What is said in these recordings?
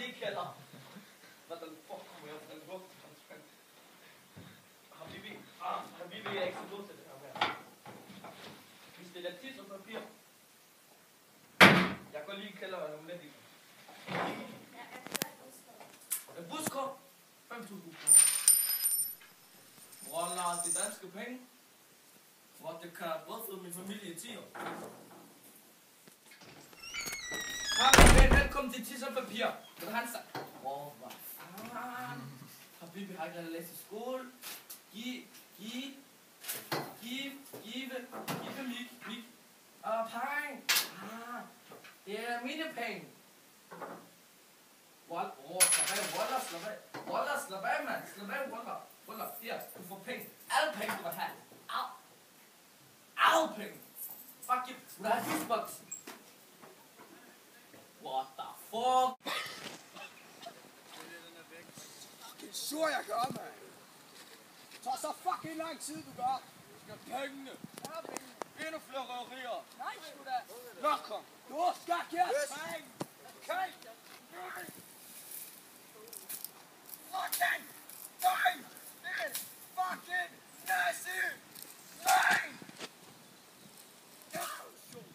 lige i kælderen. What the fuck kommer jeg fra den lugt? Habibi er ikke så god til det her med. Vi stiller tis og papir. Jeg går lige i kælderen om lidt i. En buskort. 5.000 kroner. Wallah, det danske penge. Hvor det kan brødføde min familie i 10 år. Velkommen til tis og papir. Ved han sagt. Wow, hvad fanden. Habibi har ikke læst i skole. Giv mig penge. Det er mine penge. Wallah, slap af, mand. Slap af, Wallah. Her, du får penge. Alle penge, du vil have. Alle penge. Fuck you. Du vil have husboksen. What the fuck? Fucking sur, jeg gør, mand. Det tager så fucking lang tid, du gør. Du skal have pengene. Ja, pengene. Endnu flere røverier. Nej, sgu da. Nå, kom. Du skal have penge. Okay? Nej. Fucking. Nej. Din fucking nazi. Nej.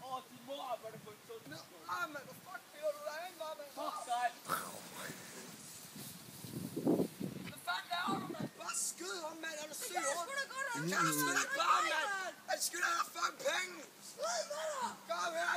Åh, din mor arbejder på en sundhedsskole. Nej, mand. Hvad fuck bliver du derinde, mand? Fuck dig. Hvad fanden laver du, mand? Bare skyd ham, mand. Er du syg? Det kan sgu da godt. Kan du sgu da bare, mand? Han skylder dig fucking penge. Kom her,